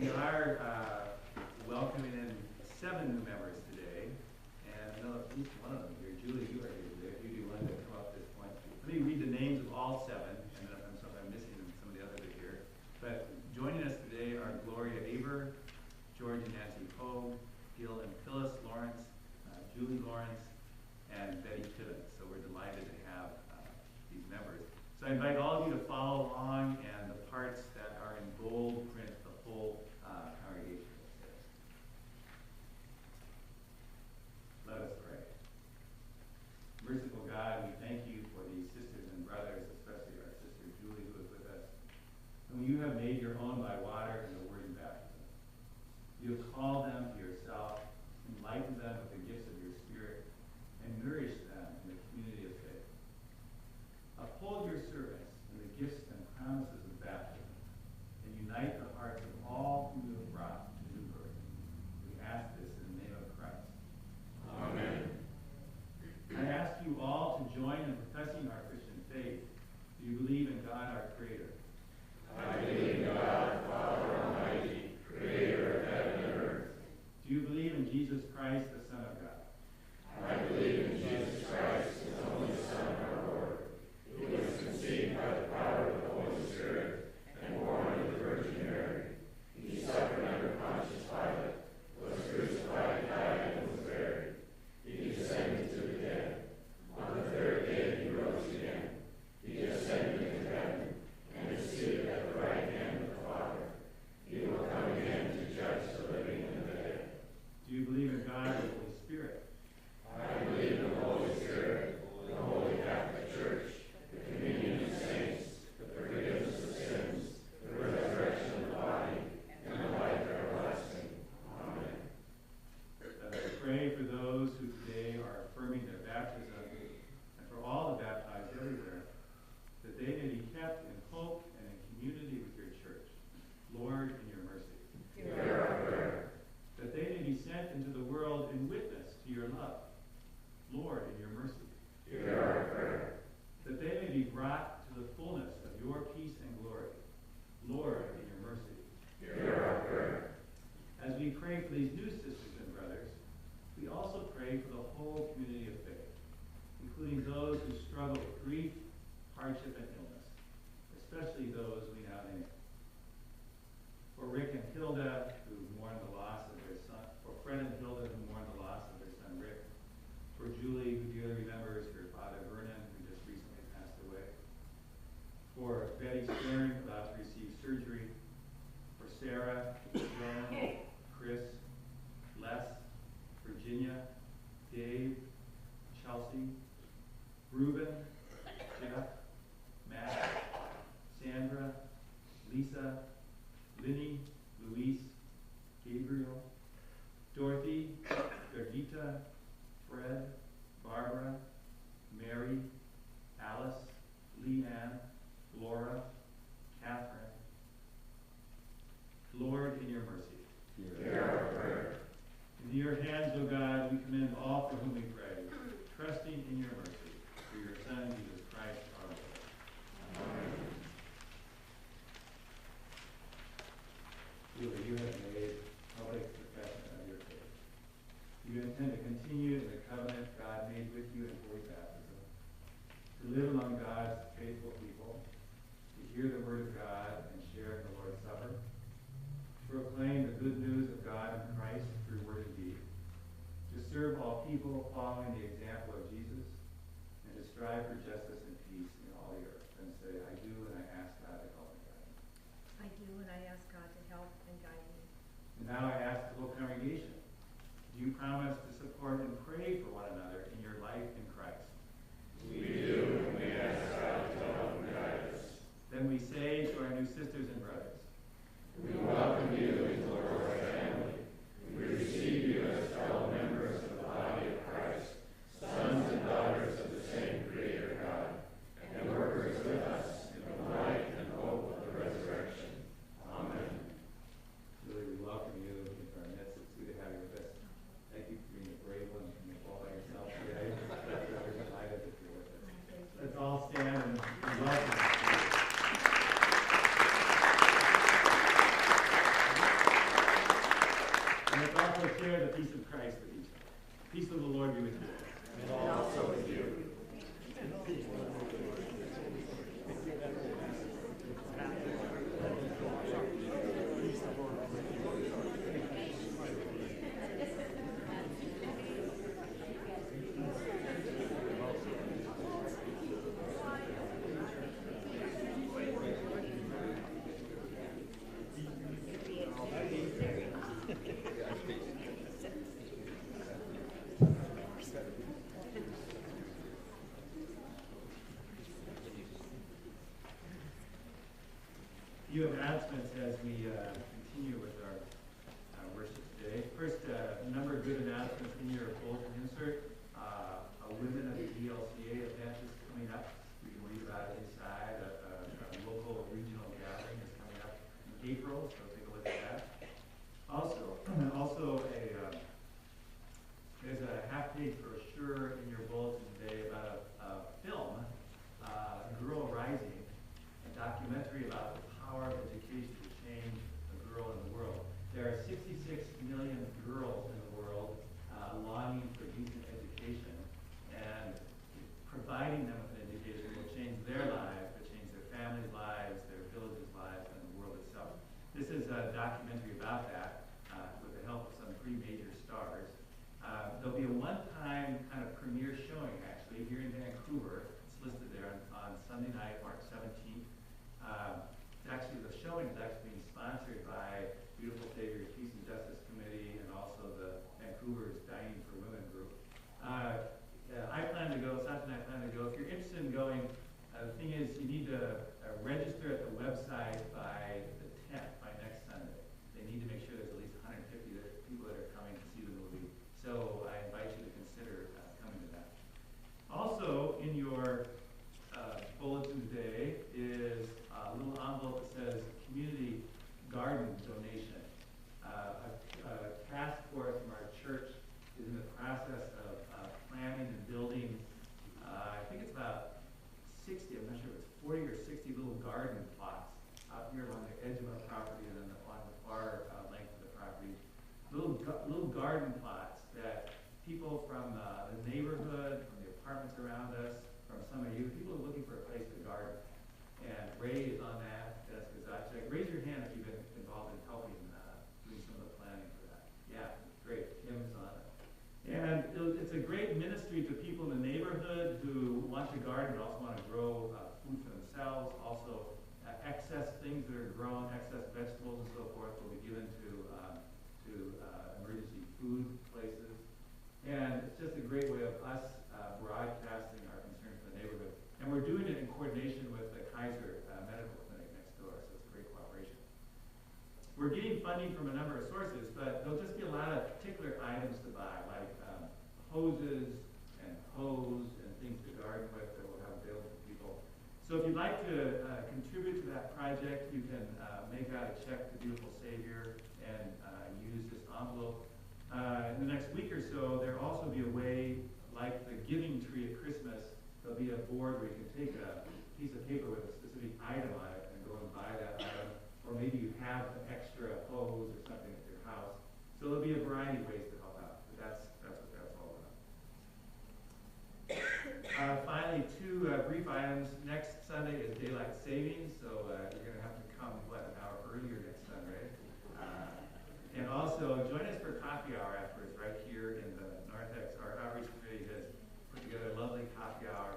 We are welcoming in 7 new members today, and I know at least one of them here. Julie, you are here today. If you do want to come up at this point. Let me read the names of all 7, and if I'm missing some of the others are here. But joining us today are Gloria Aber, George and Nancy Poe, Gil and Phyllis Lawrence, Julie Lawrence, and Betty Tibbetts. So we're delighted to have these members. So I invite all of you to follow along, and the parts that are in bold print the whole congregation will say. Let us pray. Merciful God, we thank you for these sisters and brothers, especially our sister Julie, who is with us, whom you have made your own by water and the word in baptism. You have called them to yourself, enlightened them with the gifts of your Spirit, and nourished them in the community of faith. Uphold your servants in the gifts and promises of baptism, and unite the hearts of all whom you have brought to new birth. We ask this in the name of Christ. Amen. I ask you all to join in professing our Christian faith. Do you believe in God, our Creator? I believe in God, Father Almighty, Creator of heaven and earth. Do you believe in Jesus Christ, the Son of God? I believe in Jesus Christ, His only Son, our Lord, who was conceived by the power of the Holy Spirit and born of the Virgin Mary. He suffered under Pontius Pilate, was crucified, died, and was buried. He descended to the dead. On the 3rd day he rose again. He ascended into heaven and is seated at the right hand of the Father. He will come again to judge the living and the dead. Do you believe in God, the Holy Spirit? I believe in the Holy Spirit, the Holy Catholic Church, the communion of saints, the forgiveness of sins, the resurrection of the body, and the life everlasting. Amen. Let us pray for those who today are affirming their baptism, and for all the baptized everywhere, that they may be kept in hope and in community with your church. Lord, in your mercy. Hear our prayer. That they may be sent into the world in witness to your love. Lord, in your mercy. Hear our prayer. That they may be brought to the fullness of your peace and glory. Lord, in your mercy. Hear our prayer. As we pray for these new sisters and brothers, we also pray for the whole community of faith, including those who struggle with grief, hardship, and illness, especially those we now name. For Rick and Hilda, who mourn the loss of their son, for Fred and Hilda, who mourn the loss of their son Rick, for Julie, who dearly remembers her father Vernon, who just recently passed away, for Betty Stern, about to receive surgery, for Sarah, Joan, Chris, Les, Virginia, Dave, Chelsea, Reuben, Jeff, Matt, Sandra, Lisa, Linny, Luis, Gabriel, Dorothy, Gardita, Fred, Barbara, Mary, Alice, Leanne, Laura, Catherine. Lord, in your mercy. Hear our prayer. Into your hands, O God, we commend all for whom we pray, trusting in your mercy, through your Son, Jesus Christ, our Lord. Amen. Julie, you have made public profession of your faith. You intend to continue in the covenant God made with you in holy baptism, to live among God's faithful people, to hear the word of God and share in the Lord's Supper, to proclaim the good news of God in Christ through word and deed, to serve all people following the example of Jesus, and to strive for justice and peace in all the earth. And say, I do, and I ask God to help and guide me. I do, and I ask God to help and guide me. And now I ask the whole congregation, do you promise to support and pray for one another in your life in Christ? We do, and we ask God to help and guide us. Then we say to our new sisters and brothers, We welcome you into the Lord's family. We receive you as fellow members of the body of Christ, sons and daughters of the same Creator God, and workers with us in the light and hope of the resurrection. Amen. Julie, we welcome you into our midst. It's good to have you with us. Thank you for being a brave one and all by yourself today. We're delighted that you're with us. Let's all stand and welcome. also share the peace of Christ with each other. Peace of the Lord be with you. And also with you. A few announcements as we continue with our worship today. First, a number of good announcements in your bulletin insert. A Women of the ELCA event is coming up. You can read about it inside. A local regional gathering is coming up in April, so take a look at that. Also there's a half-page brochure in your bulletin today about a film, Girl Rising, a documentary about the power of education to change a girl in the world. There are 66 million girls in the world longing for decent education, and providing them with an education will change their lives, will change their families' lives, their villages' lives, and the world itself. This is a documentary about that with the help of some pretty major stars. There'll be a one-time kind of premiere showing, actually, here in Vancouver. It's listed there on Sunday night, March 17th. Actually, the showing is actually being sponsored by Beautiful Savior's Peace and Justice Committee and also the Vancouver's Dining for Women group. I plan to go, Sasha and I plan to go. If you're interested in going, the thing is you need to register at the website by the 10th, by next Sunday. They need to make sure there's at least 150 people that are coming to see the movie. So I invite you to consider coming to that. Also, in your bulletin today is a little envelope that says community garden donation. A task force from our church is in the process of planning and building, I think it's about 60, I'm not sure if it's 40 or 60 little garden plots out here along the edge of our property and then along the far length of the property. Little garden plots that people from the neighborhood, from the apartments around us, from some of you, people are looking for a place to garden. And Ray is on that. Raise your hand if you've been involved in helping doing some of the planning for that. Yeah, great. Kim's on it. And it's a great ministry to people in the neighborhood who want to garden and also want to grow food for themselves. Also, excess things that are grown, excess vegetables and so forth will be given to emergency food places. And it's just a great way of us broadcasting our concern for the neighborhood. And we're doing it in coordination with the Kaiser Medical Clinic next door, so it's great cooperation. We're getting funding from a number of sources, but there'll just be a lot of particular items to buy, like hoses and hose and things to garden with that we'll have available to people. So if you'd like to contribute to that project, you can make out a check to Beautiful Savior and use this envelope. In the next week or so, there'll also be a way, like the giving tree at Christmas, there'll be a board where you can take a piece of paper with a specific item on it and go and buy that item. Or maybe you have an extra hose or something at your house. So there'll be a variety of ways to help out. But that's what that's all about. Finally, two brief items. Next Sunday is Daylight Savings, so you're going to have to come, an hour earlier next Sunday. And also, join us for coffee hour afterwards right here in the Narthex. Our outreach committee has put together a lovely coffee hour